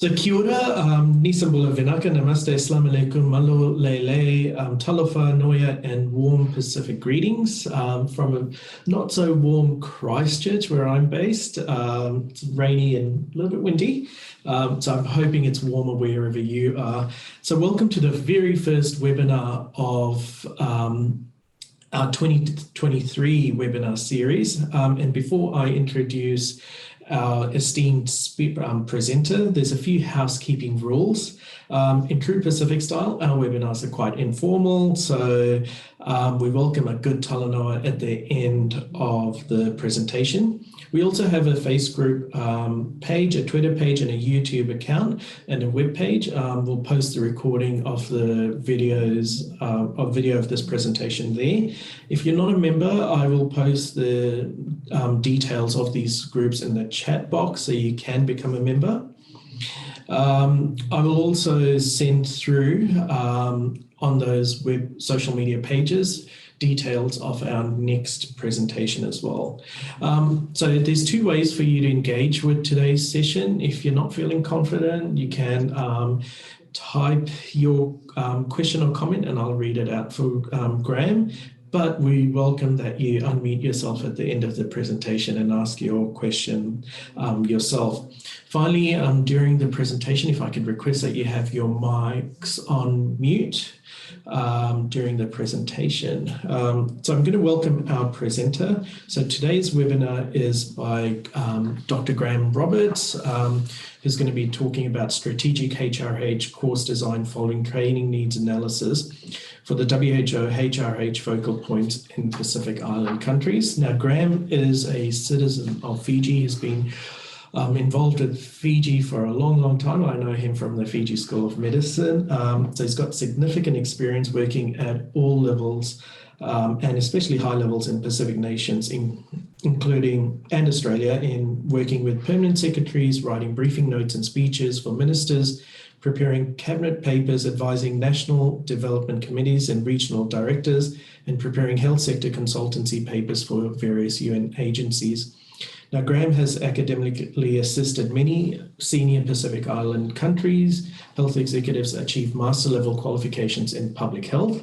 So kia ora, Nisambula Vinaka, Namaste, Assalamu alaikum, Malo Lele, Talofa Noya, and warm Pacific greetings from a not so warm Christchurch where I'm based. It's rainy and a little bit windy, so I'm hoping it's warmer wherever you are. So welcome to the very first webinar of our 2023 webinar series. And before I introduce our esteemed presenter, there's a few housekeeping rules. In true Pacific style, our webinars are quite informal, so we welcome a good talanoa at the end of the presentation. We also have a Facebook page, a Twitter page, and a YouTube account, and a web page. We'll post the recording of the videos, video of this presentation there. If you're not a member, I will post the details of these groups in the chat box so you can become a member. I will also send through on those social media pages details of our next presentation as well. So there's two ways for you to engage with today's session. If you're not feeling confident, you can type your question or comment and I'll read it out for Graham. But we welcome that you unmute yourself at the end of the presentation and ask your question yourself. Finally, during the presentation, if I could request that you have your mics on mute during the presentation. So I'm going to welcome our presenter. So today's webinar is by Dr. Graham Roberts, who's going to be talking about strategic HRH course design following training needs analysis for the WHO HRH focal point in Pacific Island countries. Now, Graham is a citizen of Fiji. He's been involved with Fiji for a long time. I know him from the Fiji School of Medicine. So he's got significant experience working at all levels and especially high levels in Pacific nations, including and Australia, in working with permanent secretaries, writing briefing notes and speeches for ministers, preparing cabinet papers, advising national development committees and regional directors, and preparing health sector consultancy papers for various UN agencies. Now, Graham has academically assisted many senior Pacific Island countries. Health executives achieve master level qualifications in public health.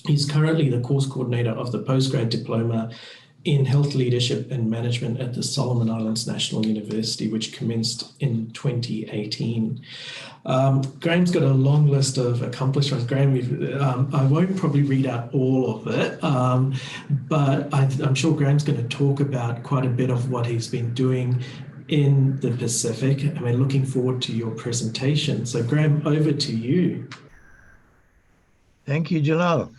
He's currently the course coordinator of the postgrad diploma in health leadership and management at the Solomon Islands National University, which commenced in 2018. Graham's got a long list of accomplishments. Graham, I won't probably read out all of it, but I'm sure Graham's going to talk about quite a bit of what he's been doing in the Pacific, and we're looking forward to your presentation. So Graham, over to you. Thank you, Jalal.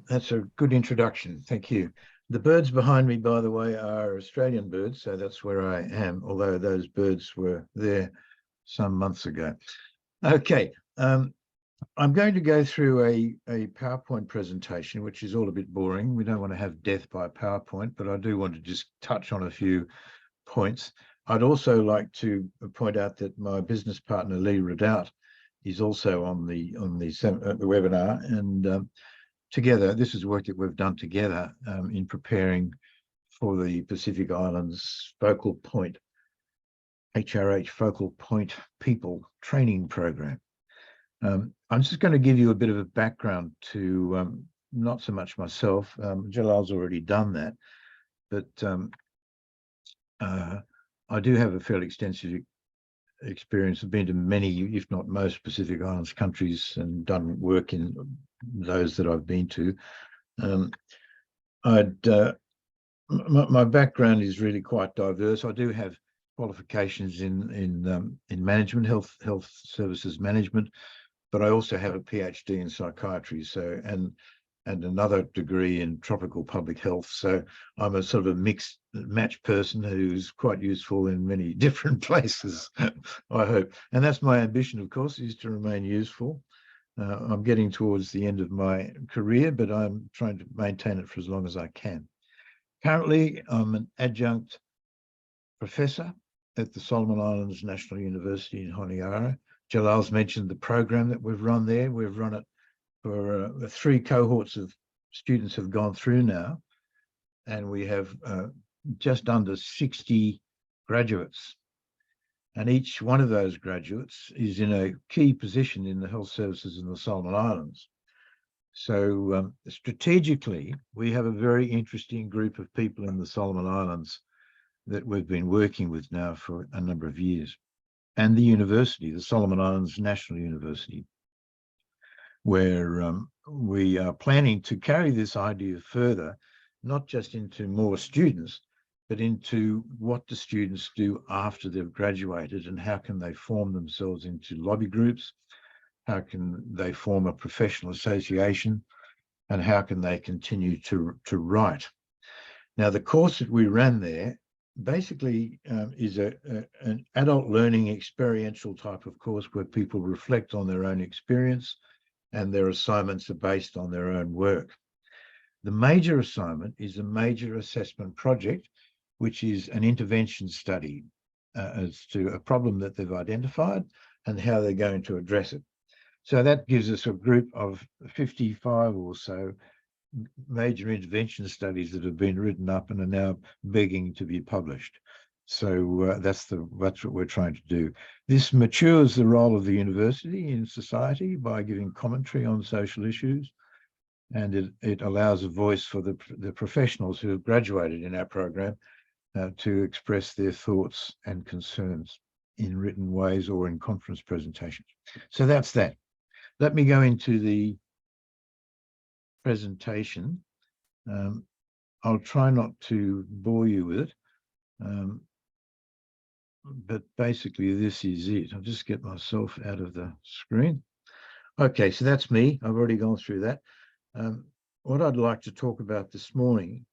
That's a good introduction. Thank you. The birds behind me, by the way, are Australian birds, so that's where I am, although those birds were there some months ago. Okay, I'm going to go through a PowerPoint presentation, which is all a bit boring. We don't want to have death by PowerPoint, but I do want to just touch on a few points. I'd also like to point out that my business partner, Lee Redout, is also on the webinar, and together, this is work that we've done together in preparing for the Pacific Islands Focal Point, HRH Focal Point People Training Program. I'm just going to give you a bit of a background to not so much myself. Jalal's already done that, but I do have a fairly extensive experience. I've been to many, if not most, Pacific Islands countries and done work in those that I've been to. My background is really quite diverse. I do have qualifications in management, health services management, but I also have a PhD in psychiatry, so and another degree in tropical public health. So I'm a sort of a mixed match person who's quite useful in many different places, I hope. And that's my ambition, of course, is to remain useful. I'm getting towards the end of my career, but I'm trying to maintain it for as long as I can. Currently, I'm an adjunct professor at the Solomon Islands National University in Honiara. Jalal's mentioned the program that we've run there. We've run it for 3 cohorts of students have gone through now, and we have just under 60 graduates. And each one of those graduates is in a key position in the health services in the Solomon Islands. So strategically, we have a very interesting group of people in the Solomon Islands that we've been working with now for a number of years. And the university, the Solomon Islands National University, where we are planning to carry this idea further, not just into more students, but into what the students do after they've graduated and how can they form themselves into lobby groups, how can they form a professional association, and how can they continue to write. Now, the course that we ran there basically is an adult learning experiential type of course where people reflect on their own experience and their assignments are based on their own work. The major assignment is a major assessment project, which is an intervention study as to a problem that they've identified and how they're going to address it. So that gives us a group of 55 or so major intervention studies that have been written up and are now begging to be published. So that's what we're trying to do. This matures the role of the university in society by giving commentary on social issues, and it allows a voice for the professionals who have graduated in our program to express their thoughts and concerns in written ways or in conference presentations. So that's that. Let me go into the presentation. I'll try not to bore you with it, but basically this is it. I'll just get myself out of the screen. Okay, so that's me. I've already gone through that. What I'd like to talk about this morning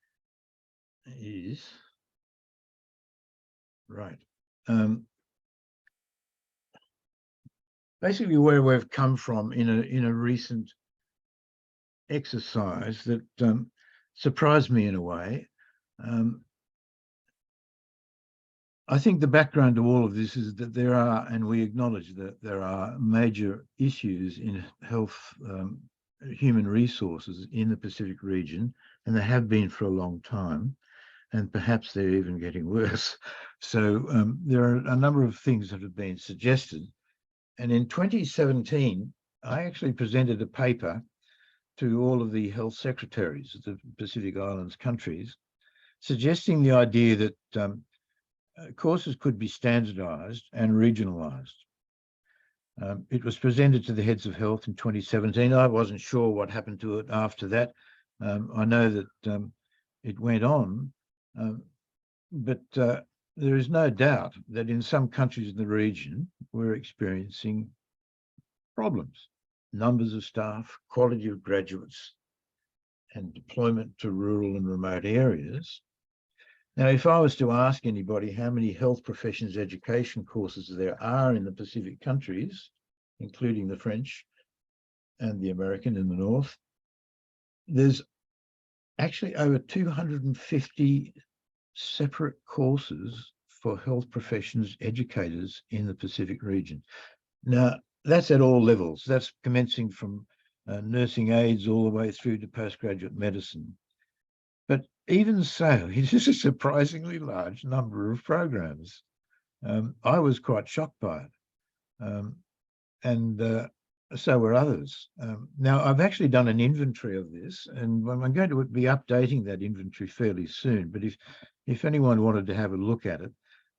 is, basically where we've come from in a recent exercise that surprised me in a way. I think the background to all of this is that there are, and we acknowledge that there are major issues in health, human resources in the Pacific region, and there have been for a long time, and perhaps they're even getting worse. So there are a number of things that have been suggested. And in 2017, I actually presented a paper to all of the health secretaries of the Pacific Islands countries, suggesting the idea that courses could be standardized and regionalized. It was presented to the heads of health in 2017. I wasn't sure what happened to it after that. I know that it went on, but there is no doubt that in some countries in the region, we're experiencing problems. Numbers of staff, quality of graduates, and deployment to rural and remote areas. Now, if I was to ask anybody how many health professions education courses there are in the Pacific countries, including the French and the American in the North, there's actually over 250 separate courses for health professions educators in the Pacific region. Now, that's at all levels. That's commencing from nursing aides all the way through to postgraduate medicine. But even so, it is a surprisingly large number of programs. I was quite shocked by it, and so were others. Now, I've actually done an inventory of this, and I'm going to be updating that inventory fairly soon. But if anyone wanted to have a look at it,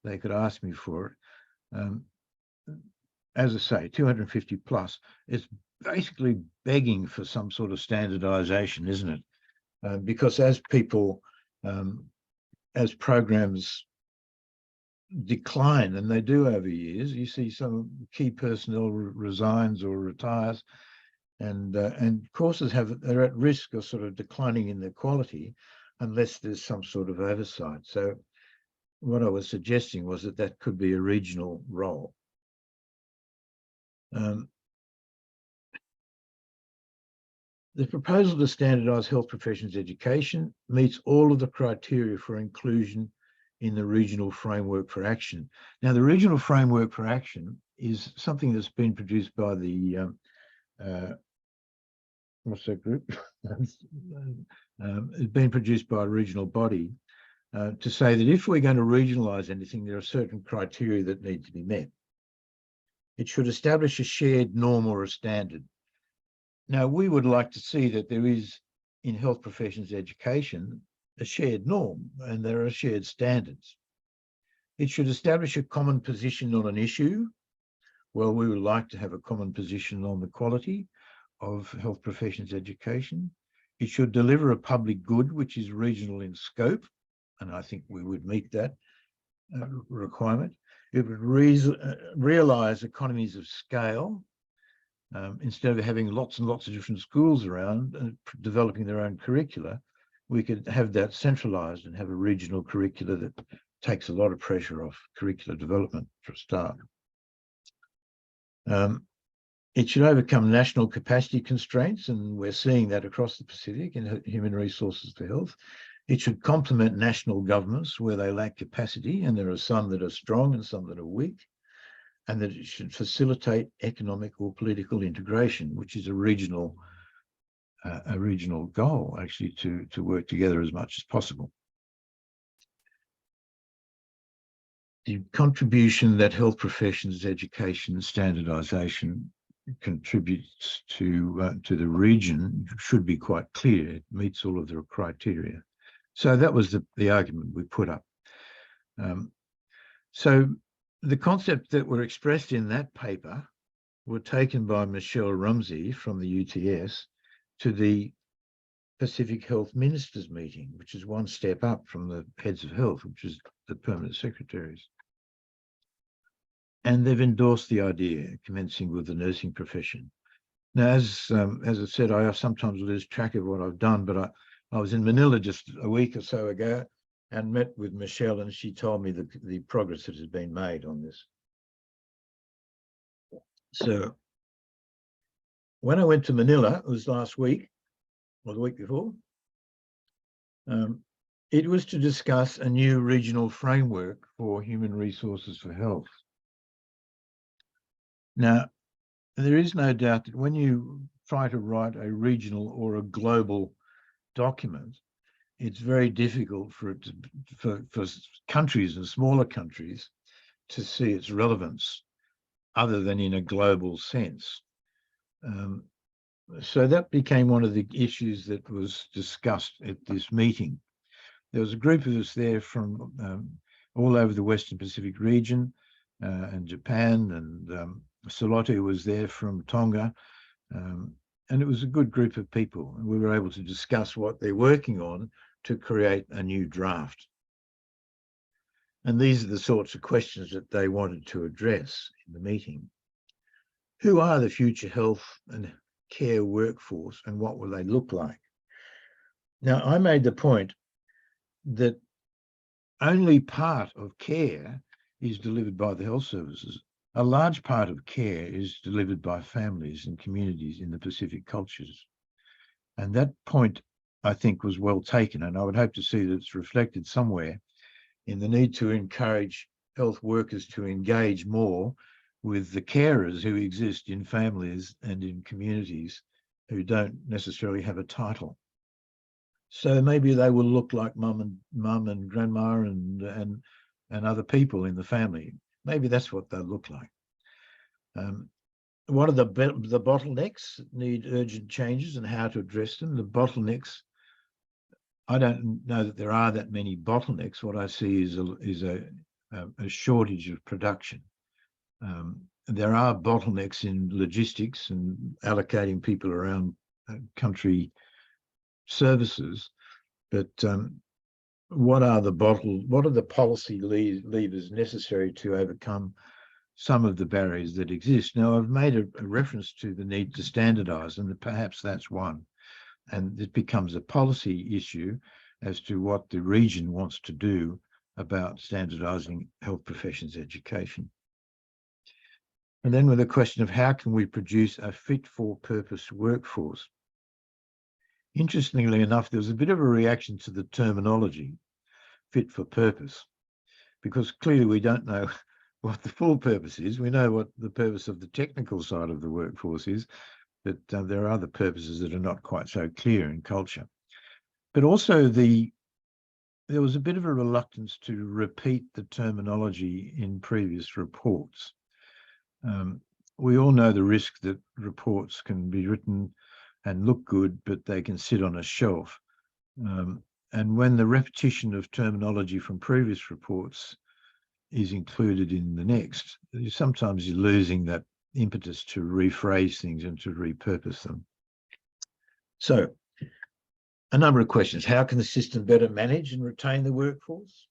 they could ask me for it. As I say, 250 plus. It's basically begging for some sort of standardization, isn't it? Because as people, as programs decline, and they do over years, you see some key personnel resigns or retires, and courses are at risk of sort of declining in their quality unless there's some sort of oversight. So what I was suggesting was that could be a regional role. The proposal to standardise health professions education meets all of the criteria for inclusion in the Regional Framework for Action. Now, the Regional Framework for Action is something that's been produced by the, what's that group? It's been produced by a regional body to say that if we're going to regionalise anything, there are certain criteria that need to be met. It should establish a shared norm or a standard. Now, we would like to see that there is, in health professions education, a shared norm, and there are shared standards. It should establish a common position on an issue. Well, we would like to have a common position on the quality of health professions education. It should deliver a public good which is regional in scope, and I think we would meet that requirement. It would realise economies of scale. Instead of having lots and lots of different schools around and developing their own curricula, we could have that centralised and have a regional curricula that takes a lot of pressure off curricular development for a start. It should overcome national capacity constraints, and we're seeing that across the Pacific in human resources for health. It should complement national governments where they lack capacity, and there are some that are strong and some that are weak, and that it should facilitate economic or political integration, which is a regional goal, actually, to work together as much as possible. The contribution that health professions education standardisation contributes to the region should be quite clear. It meets all of the criteria. So that was the argument we put up. So the concepts that were expressed in that paper were taken by Michelle Rumsey from the UTS to the Pacific Health Ministers meeting, which is one step up from the heads of health, which is the permanent secretaries. And they've endorsed the idea, commencing with the nursing profession. Now, as I said, I sometimes lose track of what I've done, but I was in Manila just a week or so ago and met with Michelle, and she told me the progress that has been made on this. So when I went to Manila, it was last week, or the week before, it was to discuss a new regional framework for human resources for health. Now, there is no doubt that when you try to write a regional or a global document, it's very difficult for countries and smaller countries to see its relevance other than in a global sense. So that became one of the issues that was discussed at this meeting. There was a group of us there from all over the Western Pacific region and Japan, and Salote was there from Tonga, and it was a good group of people. And we were able to discuss what they're working on to create a new draft. And these are the sorts of questions that they wanted to address in the meeting. Who are the future health and care workforce, and what will they look like? Now, I made the point that only part of care is delivered by the health services. A large part of care is delivered by families and communities in the Pacific cultures. And that point, I think, was well taken, and I would hope to see that it's reflected somewhere in the need to encourage health workers to engage more with the carers who exist in families and in communities who don't necessarily have a title. So maybe they will look like mum and grandma and other people in the family. Maybe that's what they'll look like. What are the bottlenecks that need urgent changes and how to address them? The bottlenecks, I don't know that there are that many bottlenecks. What I see is a shortage of production. There are bottlenecks in logistics and allocating people around country services, but what are the policy levers necessary to overcome some of the barriers that exist? Now, I've made a reference to the need to standardise, and perhaps that's one. And it becomes a policy issue as to what the region wants to do about standardising health professions education. And then with the question of how can we produce a fit-for-purpose workforce? Interestingly enough, there was a bit of a reaction to the terminology, fit for purpose, because clearly we don't know what the full purpose is. We know what the purpose of the technical side of the workforce is, but there are other purposes that are not quite so clear in culture. But also the there was a bit of a reluctance to repeat the terminology in previous reports. We all know the risk that reports can be written and look good, but they can sit on a shelf. And when the repetition of terminology from previous reports is included in the next, sometimes you're losing that impetus to rephrase things and to repurpose them. So, a number of questions. How can the system better manage and retain the workforce?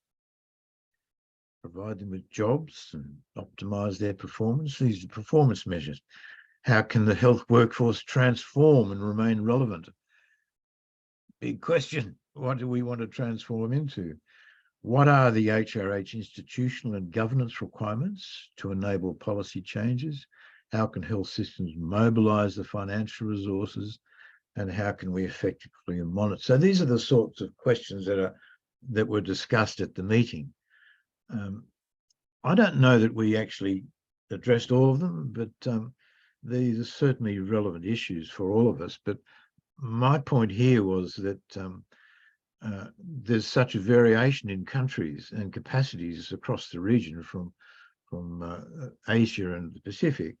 Provide them with jobs and optimize their performance. These are performance measures. How can the health workforce transform and remain relevant? Big question. What do we want to transform into? What are the HRH institutional and governance requirements to enable policy changes? How can health systems mobilize the financial resources? And how can we effectively monitor? So these are the sorts of questions that were discussed at the meeting. I don't know that we actually addressed all of them, but these are certainly relevant issues for all of us. But my point here was that there's such a variation in countries and capacities across the region from Asia and the Pacific,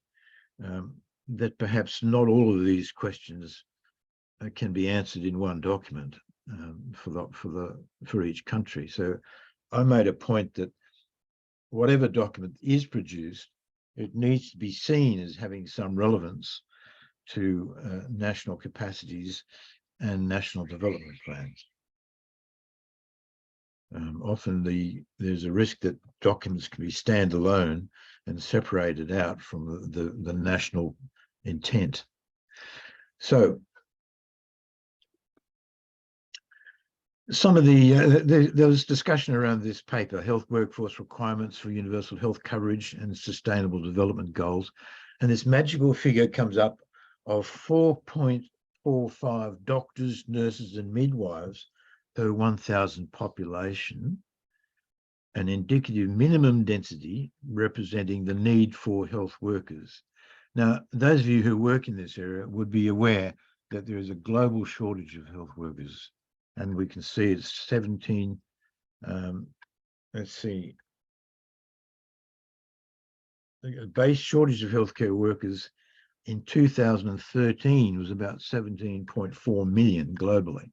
that perhaps not all of these questions can be answered in one document for each country. So I made a point that whatever document is produced, it needs to be seen as having some relevance to national capacities and national development plans. Often there's a risk that documents can be standalone and separated out from the national intent. So some of there was discussion around this paper, Health Workforce Requirements for Universal Health Coverage and Sustainable Development Goals. And this magical figure comes up of 4.45 doctors, nurses, and midwives per 1,000 population, an indicative minimum density representing the need for health workers. Now, those of you who work in this area would be aware that there is a global shortage of health workers. And we can see it's 17, let's see, a base shortage of healthcare workers in 2013 was about 17.4 million globally.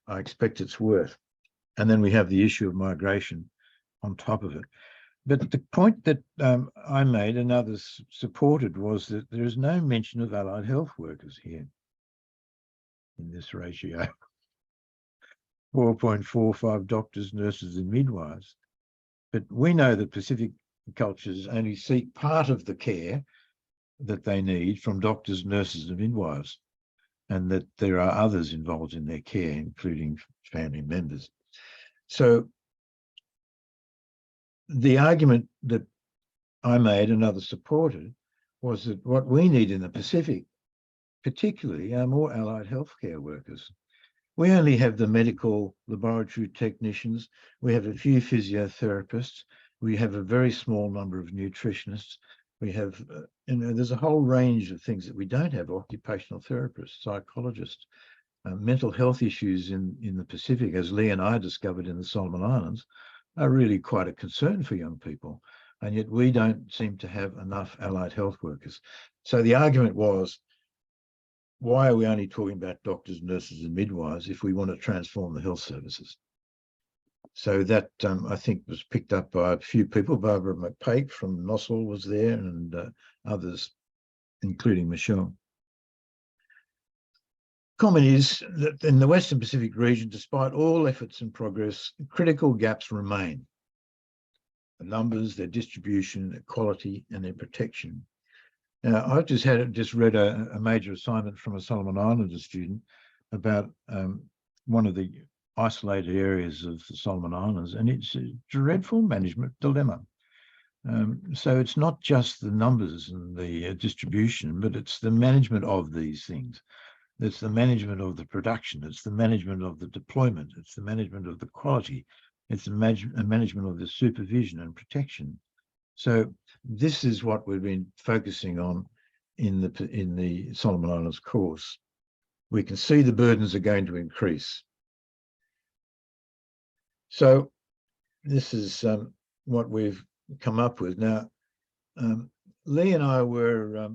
I expect it's worth. And then we have the issue of migration on top of it. But the point that I made and others supported was that there is no mention of allied health workers here in this ratio. 4.45 doctors, nurses, and midwives. But we know that Pacific cultures only seek part of the care that they need from doctors, nurses, and midwives, and that there are others involved in their care, including family members. So the argument that I made and others supported was that what we need in the Pacific, particularly, are more allied healthcare workers. We only have the medical laboratory technicians. We have a few physiotherapists. We have a very small number of nutritionists. We have, there's a whole range of things that we don't have: occupational therapists, psychologists, mental health issues in the Pacific, as Lee and I discovered in the Solomon Islands, are really quite a concern for young people. And yet we don't seem to have enough allied health workers. So the argument was, why are we only talking about doctors, nurses, and midwives if we want to transform the health services? So that, I think, was picked up by a few people. Barbara McPake from Nossal was there, and others, including Michelle. Comment is that in the Western Pacific region, despite all efforts and progress, critical gaps remain. The numbers, their distribution, their quality, and their protection. Now, I've just read a major assignment from a Solomon Islander student about one of the isolated areas of the Solomon Islands, and it's a dreadful management dilemma. So it's not just the numbers and the distribution, but it's the management of these things. It's the management of the production. It's the management of the deployment. It's the management of the quality. It's the management of the supervision and protection. So this is what we've been focusing on in the Solomon Islands course. We can see the burdens are going to increase. So this is what we've come up with. Now, Lee and I were,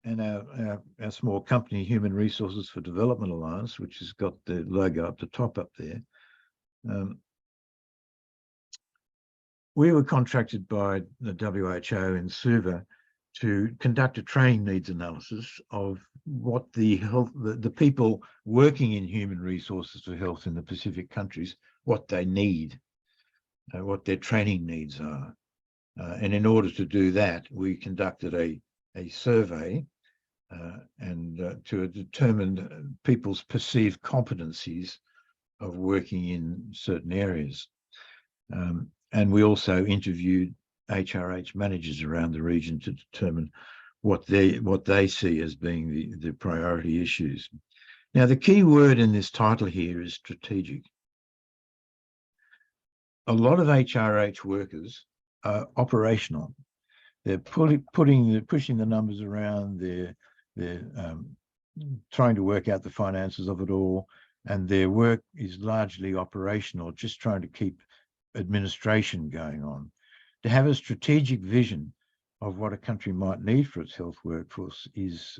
and our small company, Human Resources for Development Alliance, which has got the logo up the top up there, we were contracted by the WHO in Suva to conduct a training needs analysis of what the people working in human resources for health in the Pacific countries, what they need, what their training needs are. And in order to do that, we conducted a survey and to determine people's perceived competencies of working in certain areas. And we also interviewed HRH managers around the region to determine what they see as being the priority issues. Now, the key word in this title here is strategic. A lot of HRH workers are operational. They're pushing the numbers around. They're trying to work out the finances of it all, and their work is largely operational, just trying to keep administration going on. To have a strategic vision of what a country might need for its health workforce is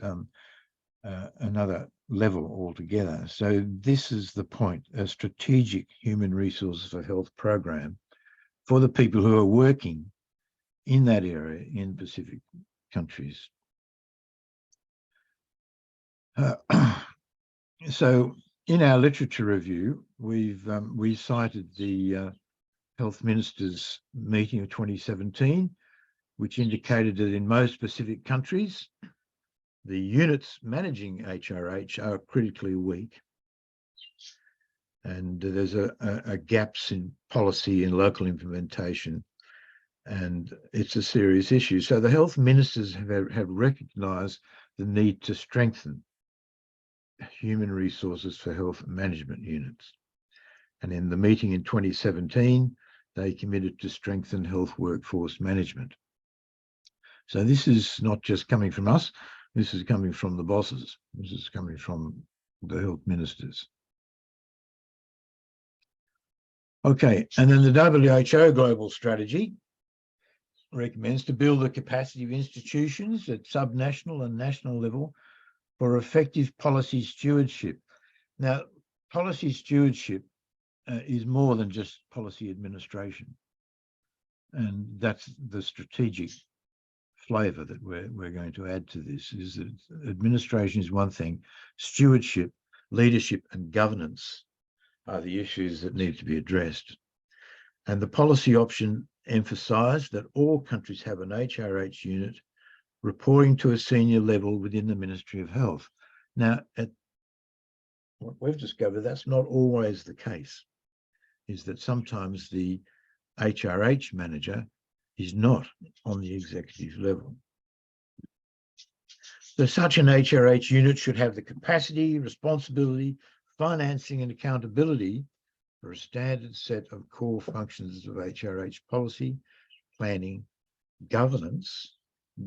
another level altogether. So this is the point, a strategic human resources for health program for the people who are working in that area in Pacific countries. So in our literature review, we cited the Health Ministers meeting of 2017, which indicated that in most Pacific countries, the units managing HRH are critically weak. And there's a gaps in policy and local implementation, and it's a serious issue. So the health ministers have recognised the need to strengthen human resources for health management units. And in the meeting in 2017, they committed to strengthen health workforce management. So this is not just coming from us, this is coming from the bosses. This is coming from the health ministers. Okay, and then the WHO Global Strategy recommends to build the capacity of institutions at subnational and national level for effective policy stewardship. Now, policy stewardship is more than just policy administration. And that's the strategic flavour that we're going to add to this, is that administration is one thing, stewardship, leadership and governance are the issues that need to be addressed. And the policy option emphasised that all countries have an HRH unit reporting to a senior level within the Ministry of Health. Now, what we've discovered, that's not always the case, is that sometimes the HRH manager is not on the executive level. So such an HRH unit should have the capacity, responsibility, financing and accountability for a standard set of core functions of HRH policy, planning, governance,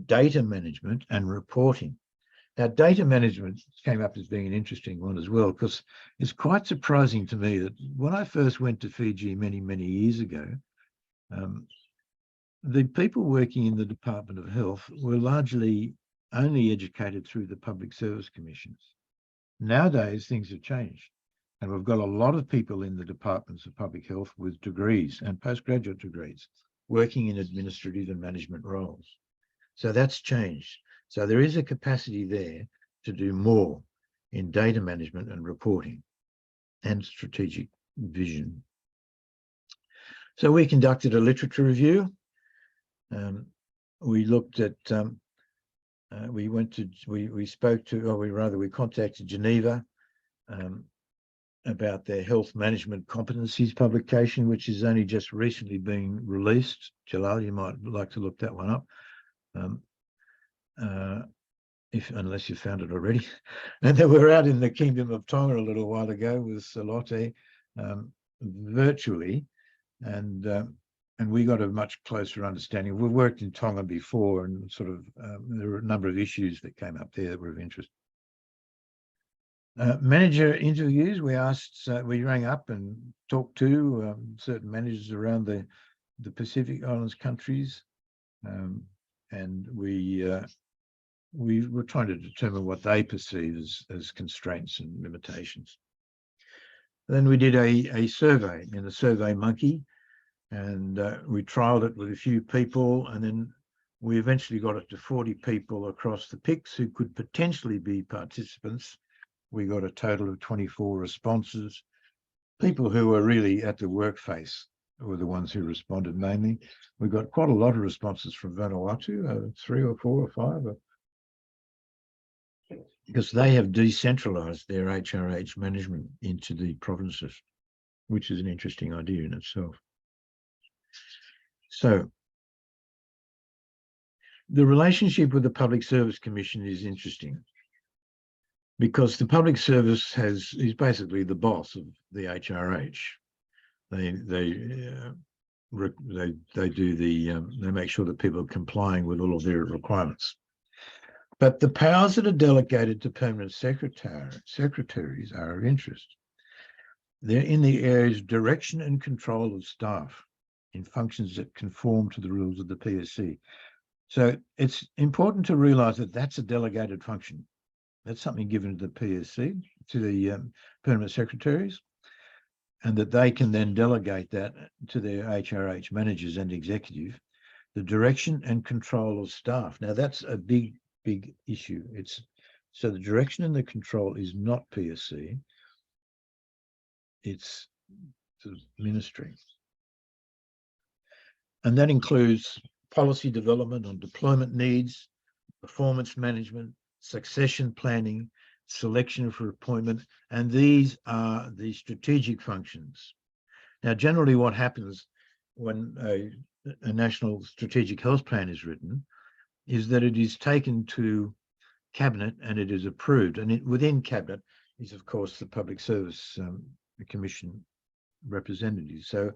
data management and reporting. Now, data management came up as being an interesting one as well, because it's quite surprising to me that when I first went to Fiji many, many years ago, the people working in the Department of Health were largely only educated through the Public Service Commissions. Nowadays, things have changed, and we've got a lot of people in the Departments of Public Health with degrees and postgraduate degrees working in administrative and management roles. So that's changed. So there is a capacity there to do more in data management and reporting and strategic vision. So we conducted a literature review. We looked at, we contacted Geneva about their health management competencies publication, which is only just recently being released. Jalal, you might like to look that one up. Unless you found it already. And then we're out in the Kingdom of Tonga a little while ago with Salote virtually, and we got a much closer understanding. We've worked in Tonga before, and sort of there were a number of issues that came up there that were of interest. Manager interviews, we rang up and talked to certain managers around the Pacific Islands countries, and we were trying to determine what they perceive as constraints and limitations. Then we did a survey in the SurveyMonkey, and we trialed it with a few people, and then we eventually got it to 40 people across the PICs who could potentially be participants. We got a total of 24 responses. People who were really at the workface were the ones who responded mainly. We got quite a lot of responses from Vanuatu, 3 or 4 or 5, because they have decentralized their HRH management into the provinces, which is an interesting idea in itself. So the relationship with the Public Service Commission is interesting, because the public service is basically the boss of the HRH. They make sure that people are complying with all of their requirements. But the powers that are delegated to permanent secretaries are of interest. They're in the areas of direction and control of staff in functions that conform to the rules of the PSC. So it's important to realise that that's a delegated function. That's something given to the PSC, to the permanent secretaries, and that they can then delegate that to their HRH managers and executive, the direction and control of staff. Now, that's a big issue. So the direction and the control is not PSC, it's the ministry. And that includes policy development on deployment needs, performance management, succession planning, selection for appointment, and these are the strategic functions. Now, generally what happens when a national strategic health plan is written is that it is taken to Cabinet and it is approved. And within Cabinet is, of course, the Public Service Commission representatives. So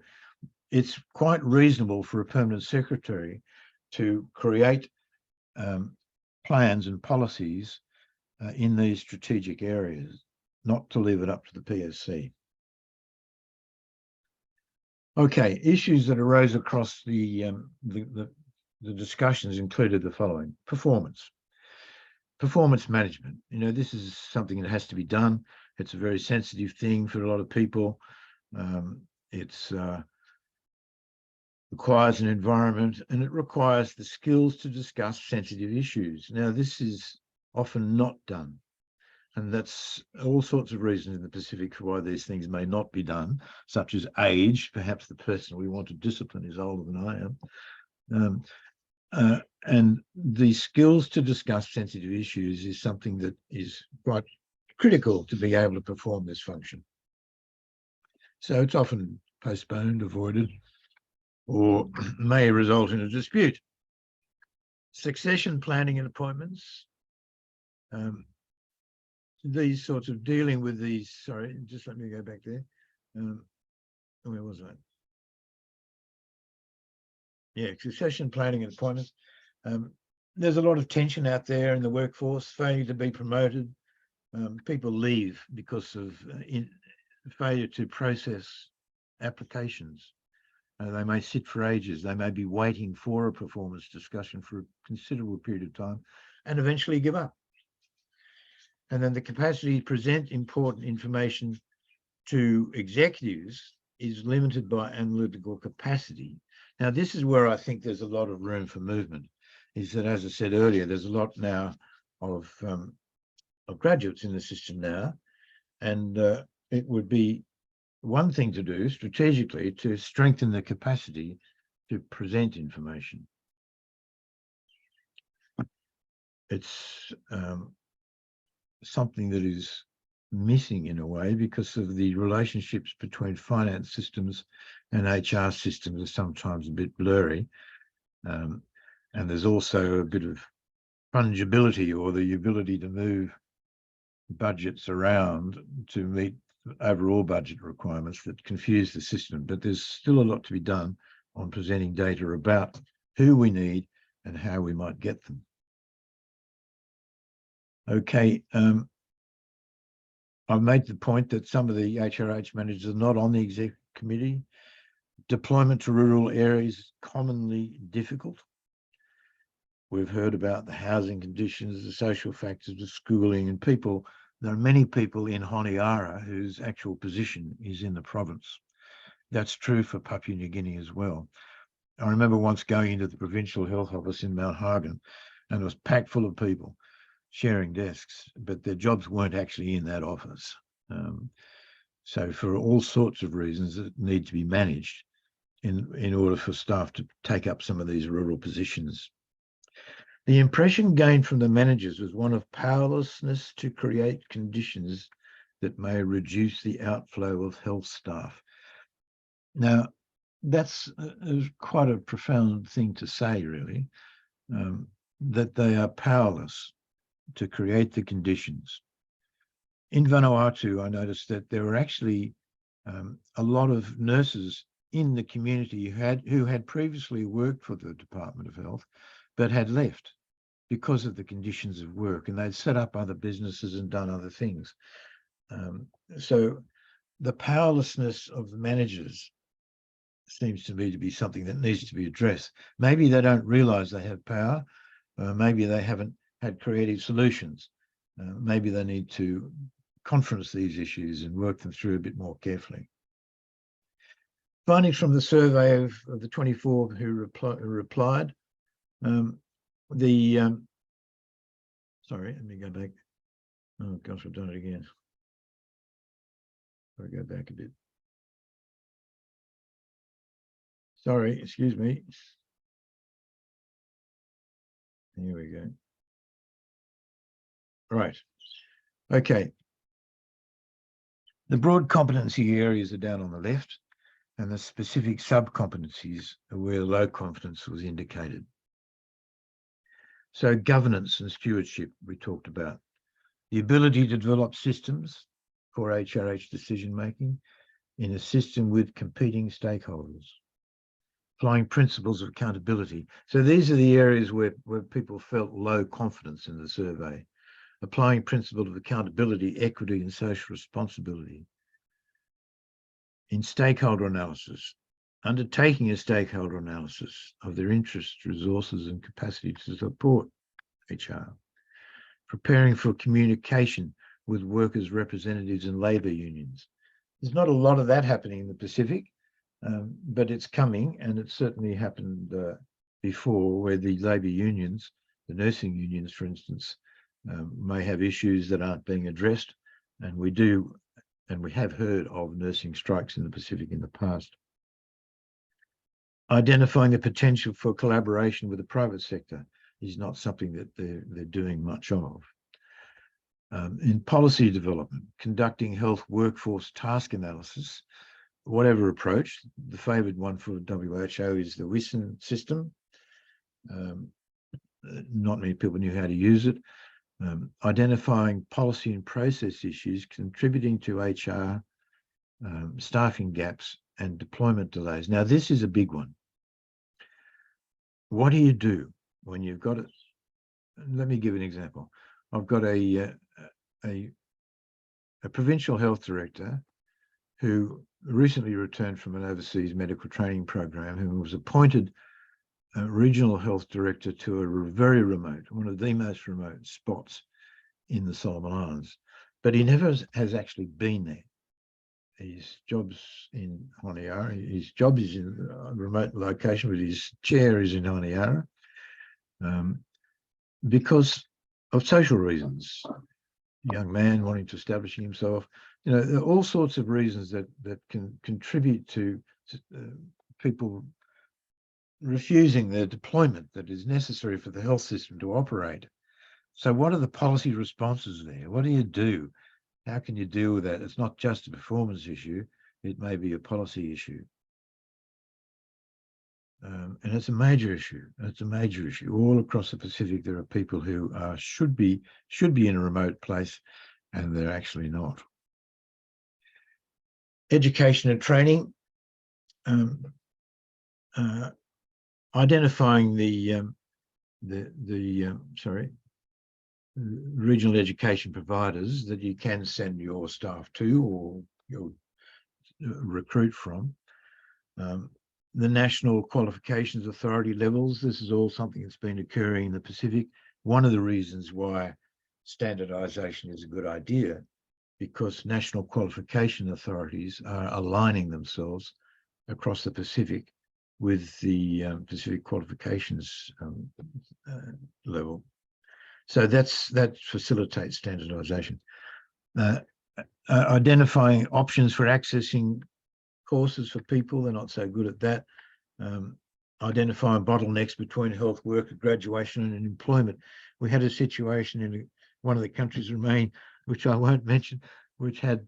it's quite reasonable for a permanent secretary to create plans and policies in these strategic areas, not to leave it up to the PSC. Okay, issues that arose across the discussions included the following: performance management. You know, this is something that has to be done. It's a very sensitive thing for a lot of people. It's requires an environment, and it requires the skills to discuss sensitive issues. Now, this is often not done, and that's all sorts of reasons in the Pacific for why these things may not be done, such as age. Perhaps the person we want to discipline is older than I am. And the skills to discuss sensitive issues is something that is quite critical to be able to perform this function. So it's often postponed, avoided, or may result in a dispute. Succession planning and appointments. These sorts of dealing with these, sorry, just let me go back there. Where was I? Yeah, succession planning and appointments. There's a lot of tension out there in the workforce, failure to be promoted. People leave because of failure to process applications. They may sit for ages. They may be waiting for a performance discussion for a considerable period of time and eventually give up. And then the capacity to present important information to executives is limited by analytical capacity. Now, this is where I think there's a lot of room for movement, is that, as I said earlier, there's a lot now of graduates in the system now, and it would be one thing to do strategically to strengthen the capacity to present information. It's something that is missing in a way because of the relationships between finance systems and HR systems are sometimes a bit blurry. And there's also a bit of fungibility, or the ability to move budgets around to meet overall budget requirements, that confuse the system. But there's still a lot to be done on presenting data about who we need and how we might get them. Okay, I've made the point that some of the HRH managers are not on the exec committee. Deployment to rural areas is commonly difficult. We've heard about the housing conditions, the social factors of schooling, and people. There are many people in Honiara whose actual position is in the province. That's true for Papua New Guinea as well. I remember once going into the provincial health office in Mount Hagen, and it was packed full of people sharing desks, but their jobs weren't actually in that office. So for all sorts of reasons that need to be managed in order for staff to take up some of these rural positions. The impression gained from the managers was one of powerlessness to create conditions that may reduce the outflow of health staff. Now, that's quite a profound thing to say, really, that they are powerless to create the conditions. In Vanuatu, I noticed that there were actually a lot of nurses in the community who had previously worked for the Department of Health, but had left because of the conditions of work, and they'd set up other businesses and done other things. So the powerlessness of the managers seems to me to be something that needs to be addressed. Maybe they don't realize they have power. Maybe they haven't had creative solutions. Maybe they need to conference these issues and work them through a bit more carefully. Findings from the survey of the 24 who replied. Sorry, let me go back. Oh gosh, I've done it again. I'll go back a bit. Sorry, excuse me. Here we go. Right. Okay. The broad competency areas are down on the left, and the specific sub-competencies are where low confidence was indicated. So governance and stewardship we talked about. The ability to develop systems for HRH decision-making in a system with competing stakeholders. Applying principles of accountability. So these are the areas where people felt low confidence in the survey. Applying principles of accountability, equity, and social responsibility. In stakeholder analysis, undertaking a stakeholder analysis of their interests, resources, and capacity to support HR. Preparing for communication with workers' representatives and labour unions. There's not a lot of that happening in the Pacific, but it's coming, and it certainly happened before, where the labour unions, the nursing unions, for instance, may have issues that aren't being addressed, and we have heard of nursing strikes in the Pacific in the past. Identifying the potential for collaboration with the private sector is not something that they're doing much of. In policy development, conducting health workforce task analysis, whatever approach. The favoured one for WHO is the WISN system. Not many people knew how to use it. Identifying policy and process issues contributing to HR, staffing gaps, and deployment delays. Now, this is a big one. What do you do when you've got it? Let me give an example. I've got a provincial health director who recently returned from an overseas medical training program, who was appointed regional health director to a very remote, one of the most remote spots in the Solomon Islands, but he never has actually been there. His job's in Honiara. His job is in a remote location, but his chair is in Honiara because of social reasons. Young man wanting to establish himself. You know, there are all sorts of reasons that can contribute to people refusing the deployment that is necessary for the health system to operate. So what are the policy responses there? What do you do? How can you deal with that? It's not just a performance issue. It may be a policy issue. And it's a major issue. It's a major issue. All across the Pacific, there are people who should be in a remote place, and they're actually not. Education and training. Identifying the regional education providers that you can send your staff to or your recruit from. The National Qualifications Authority levels, this is all something that's been occurring in the Pacific. One of the reasons why standardization is a good idea, because national qualification authorities are aligning themselves across the Pacific with the Pacific qualifications level. So that facilitates standardization. Identifying options for accessing courses for people, they're not so good at that. Identifying bottlenecks between health worker graduation and employment. We had a situation in one of the countries remain, which I won't mention, which had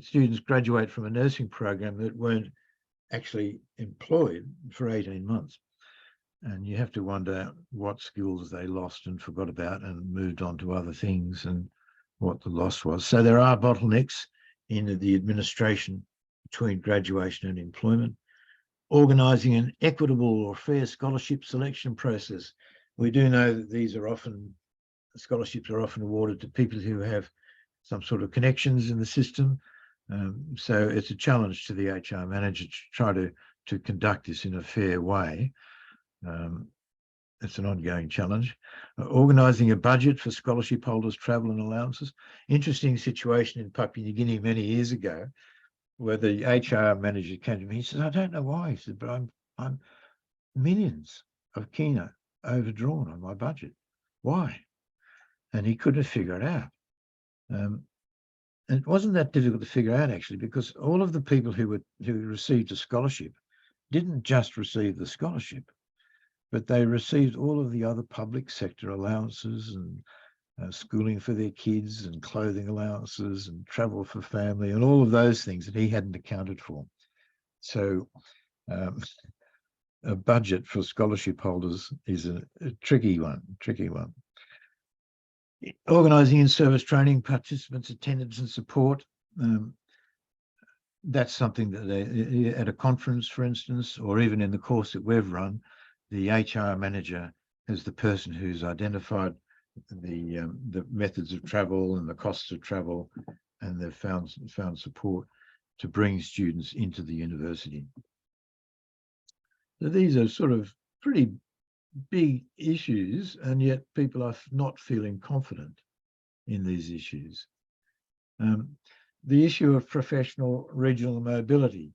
students graduate from a nursing program that weren't actually employed for 18 months. And you have to wonder what skills they lost and forgot about and moved on to other things and what the loss was. So there are bottlenecks in the administration between graduation and employment. Organising an equitable or fair scholarship selection process. We do know that scholarships are often awarded to people who have some sort of connections in the system. So it's a challenge to the HR manager to try to conduct this in a fair way. It's an ongoing challenge. Organising a budget for scholarship holders' travel and allowances. Interesting situation in Papua New Guinea many years ago, where the HR manager came to me. He said, "I don't know why." He said, "But I'm millions of kina overdrawn on my budget. Why?" And he couldn't figure it out. And it wasn't that difficult to figure out, actually, because all of the people who received a scholarship didn't just receive the scholarship, but they received all of the other public sector allowances and schooling for their kids and clothing allowances and travel for family and all of those things that he hadn't accounted for. So a budget for scholarship holders is a tricky one. Organising in-service training, participants' attendance and support. That's something that at a conference, for instance, or even in the course that we've run, the HR manager is the person who's identified the methods of travel and the costs of travel, and they've found support to bring students into the university. So these are sort of pretty big issues, and yet people are not feeling confident in these issues. The issue of professional regional mobility.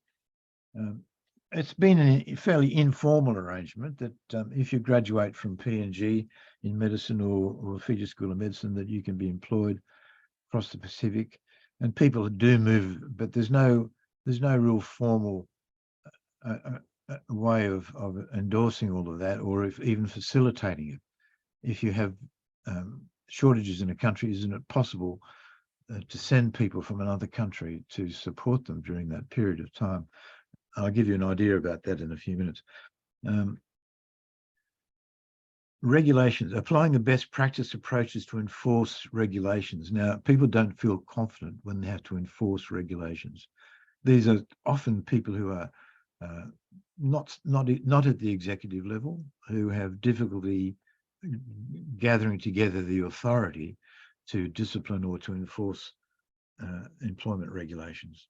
It's been a fairly informal arrangement that if you graduate from PNG in medicine or Fiji School of Medicine, that you can be employed across the Pacific, and people do move, but there's no real formal way of endorsing all of that, or even facilitating it. If you have shortages in a country, isn't it possible to send people from another country to support them during that period of time? I'll give you an idea about that in a few minutes. Regulations, applying the best practice approaches to enforce regulations. Now, people don't feel confident when they have to enforce regulations. These are often people who are not at the executive level, who have difficulty gathering together the authority to discipline or to enforce employment regulations.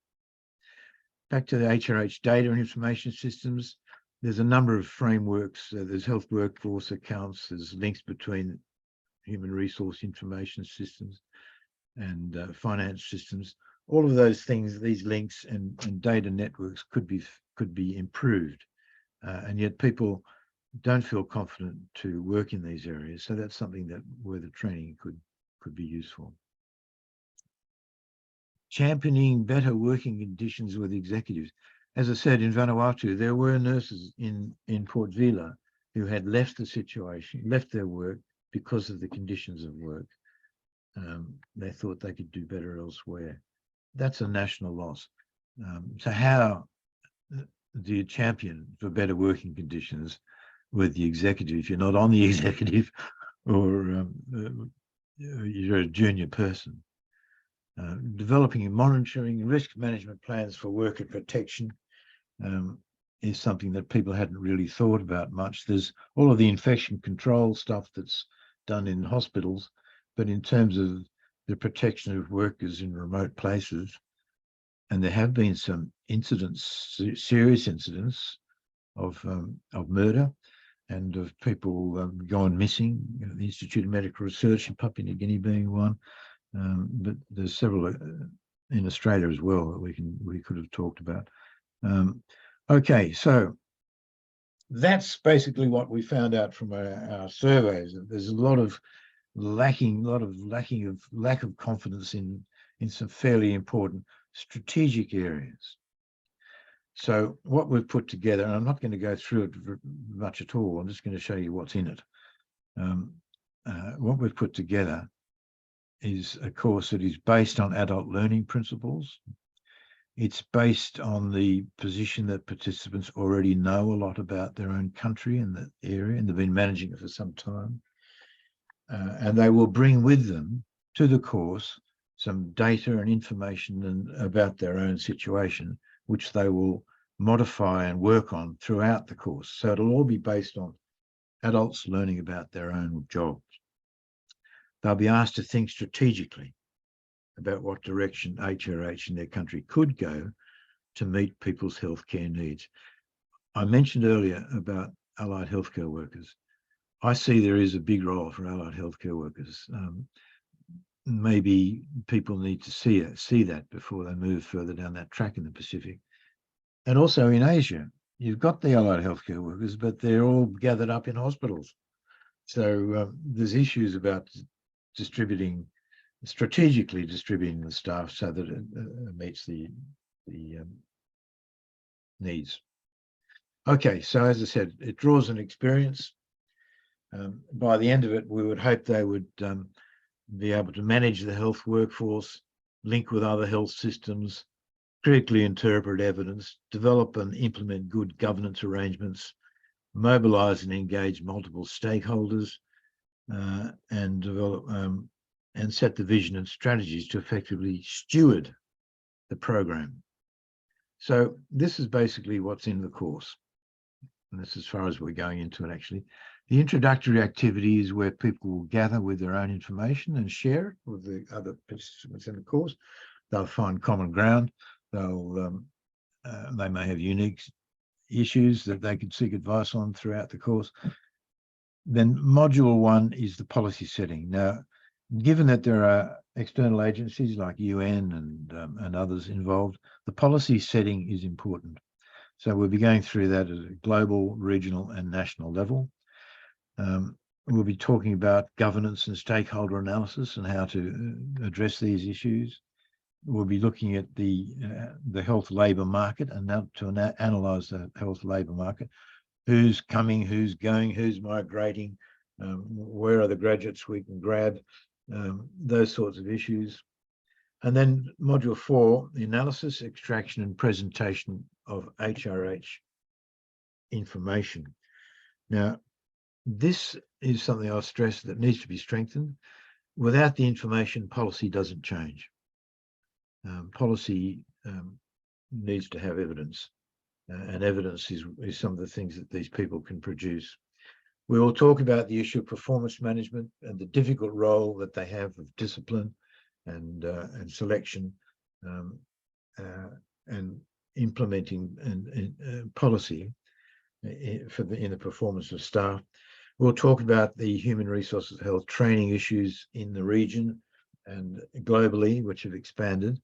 Back to the HRH data and information systems, there's a number of frameworks. There's health workforce accounts, there's links between human resource information systems and finance systems. All of those things, these links and data networks could be improved, and yet people don't feel confident to work in these areas. So that's something where the training could be useful. Championing better working conditions with executives. As I said, in Vanuatu, there were nurses in Port Vila who had left the situation, left their work because of the conditions of work. They thought they could do better elsewhere. That's a national loss. So how do you champion for better working conditions with the executive if you're not on the executive or you're a junior person? Developing and monitoring risk management plans for worker protection is something that people hadn't really thought about much. There's all of the infection control stuff that's done in hospitals, but in terms of the protection of workers in remote places, and there have been some incidents, serious incidents of murder and of people gone missing. The Institute of Medical Research in Papua New Guinea being one, but there's several in Australia as well that we could have talked about. Okay, so that's basically what we found out from our surveys. There's a lot of lack of confidence in some fairly important strategic areas. So what we've put together, and I'm not going to go through it much at all, I'm just going to show you what's in it. What we've put together is a course that is based on adult learning principles. It's based on the position that participants already know a lot about their own country and the area, and they've been managing it for some time. And they will bring with them to the course some data and information about their own situation, which they will modify and work on throughout the course. So it'll all be based on adults learning about their own jobs. They'll be asked to think strategically about what direction HRH in their country could go to meet people's healthcare needs. I mentioned earlier about allied healthcare workers. I see there is a big role for allied healthcare workers. Maybe people need to see that before they move further down that track in the Pacific. And also in Asia, you've got the allied healthcare workers, but they're all gathered up in hospitals. So there's issues about strategically distributing the staff so that it meets the needs. Okay, so as I said, it draws an experience. By the end of it, we would hope they would be able to manage the health workforce, link with other health systems, critically interpret evidence, develop and implement good governance arrangements, mobilise and engage multiple stakeholders, and develop and set the vision and strategies to effectively steward the program. So this is basically what's in the course. And that's as far as we're going into it, actually. The introductory activity is where people will gather with their own information and share it with the other participants in the course. They'll find common ground. They may have unique issues that they could seek advice on throughout the course. Then module 1 is the policy setting. Now, given that there are external agencies like UN and others involved, the policy setting is important. So we'll be going through that at a global, regional and national level. We'll be talking about governance and stakeholder analysis and how to address these issues. We'll be looking at the health labour market and now to analyse the health labour market. Who's coming, who's going, who's migrating, where are the graduates we can grab, those sorts of issues. And then module 4, the analysis, extraction and presentation of HRH information. Now, this is something I'll stress that needs to be strengthened. Without the information, policy doesn't change. Policy needs to have evidence, and evidence is some of the things that these people can produce. We will talk about the issue of performance management and the difficult role that they have of discipline and selection and implementing policy in the performance of staff. We'll talk about the human resources health training issues in the region and globally, which have expanded.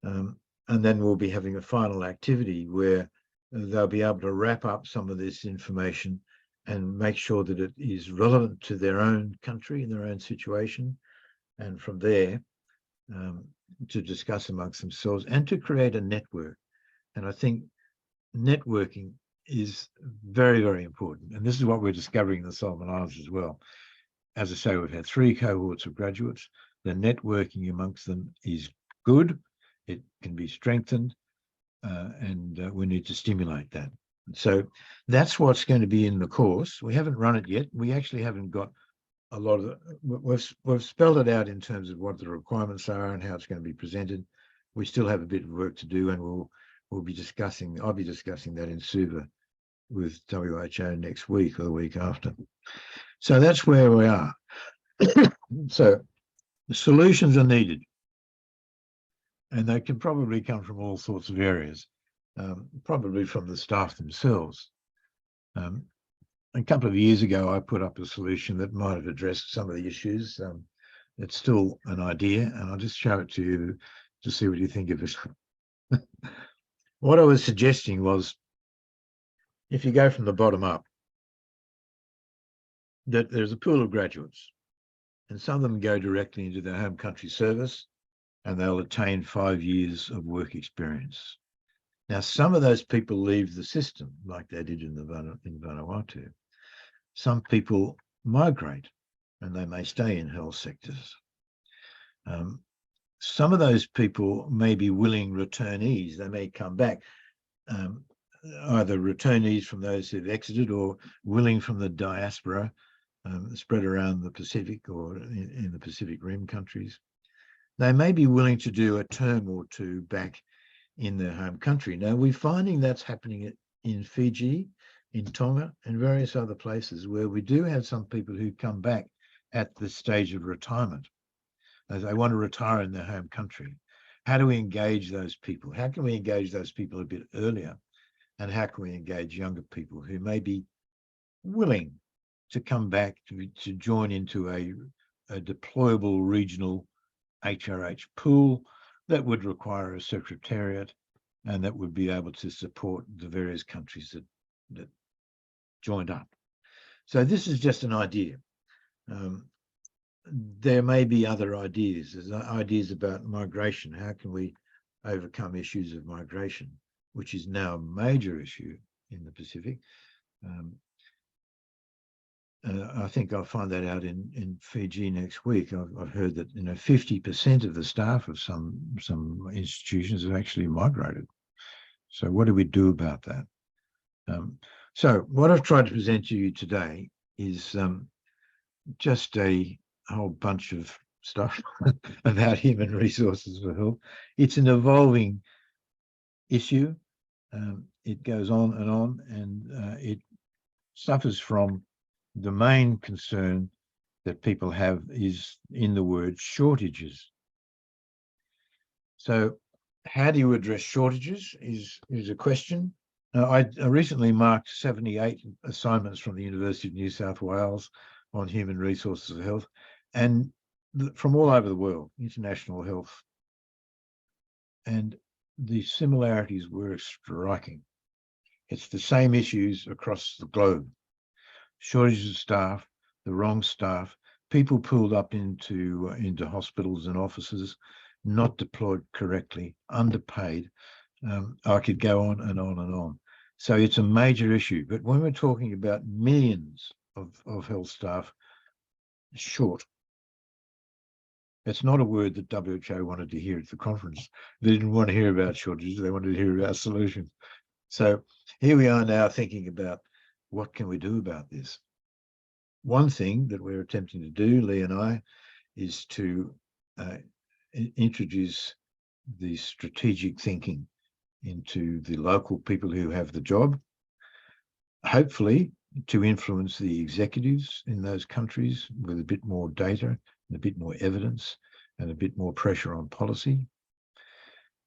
And then we'll be having a final activity where they'll be able to wrap up some of this information and make sure that it is relevant to their own country and their own situation. And from there, to discuss amongst themselves and to create a network. And I think networking is very, very important. And this is what we're discovering in the Solomon Islands as well. As I say, we've had 3 cohorts of graduates. The networking amongst them is good. It can be strengthened, and we need to stimulate that. So that's what's going to be in the course. We haven't run it yet. We actually haven't got a lot of we've spelled it out in terms of what the requirements are and how it's going to be presented. We still have a bit of work to do, and I'll be discussing that in Suva with WHO next week or the week after. So that's where we are. So The solutions are needed, and they can probably come from all sorts of areas, probably from the staff themselves. A couple of years ago, I put up a solution that might have addressed some of the issues. It's still an idea, and I'll just show it to you to see what you think of it. What I was suggesting was, if you go from the bottom up, that there's a pool of graduates, and some of them go directly into their home country service, and they'll attain 5 years of work experience. Now, some of those people leave the system, like they did in Vanuatu. Some people migrate, and they may stay in health sectors. Some of those people may be willing returnees. They may come back, either returnees from those who've exited or willing from the diaspora, spread around the Pacific or in the Pacific Rim countries. They may be willing to do a term or two back in their home country. Now, we're finding that's happening in Fiji, in Tonga, and various other places where we do have some people who come back at the stage of retirement, as they want to retire in their home country. How do we engage those people? How can we engage those people a bit earlier? And how can we engage younger people who may be willing to come back to join into a deployable regional HRH pool that would require a secretariat and that would be able to support the various countries that joined up. So this is just an idea. There may be other ideas. There's ideas about migration. How can we overcome issues of migration, which is now a major issue in the Pacific? I think I'll find that out in Fiji next week. I've heard that 50% of the staff of some institutions have actually migrated. So what do we do about that? So what I've tried to present to you today is just a whole bunch of stuff about human resources for health. It's an evolving issue. It goes on, and it suffers from the main concern that people have is in the word shortages. So how do you address shortages is a question. I recently marked 78 assignments from the University of New South Wales on human resources of health, and from all over the world, international health. And the similarities were striking. It's the same issues across the globe. Shortages of staff, the wrong staff, people pulled up into hospitals and offices, not deployed correctly, underpaid. I could go on and on and on. So it's a major issue. But when we're talking about millions of health staff short, it's not a word that WHO wanted to hear at the conference. They didn't want to hear about shortages. They wanted to hear about solutions. So here we are now thinking about what can we do about this. One thing that we're attempting to do, Lee and I, is to introduce the strategic thinking into the local people who have the job, hopefully to influence the executives in those countries with a bit more data and a bit more evidence and a bit more pressure on policy.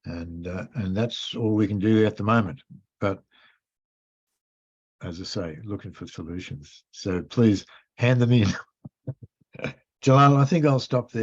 And that's all we can do at the moment. But as I say, looking for solutions. So please hand them in. Jalal, I think I'll stop there.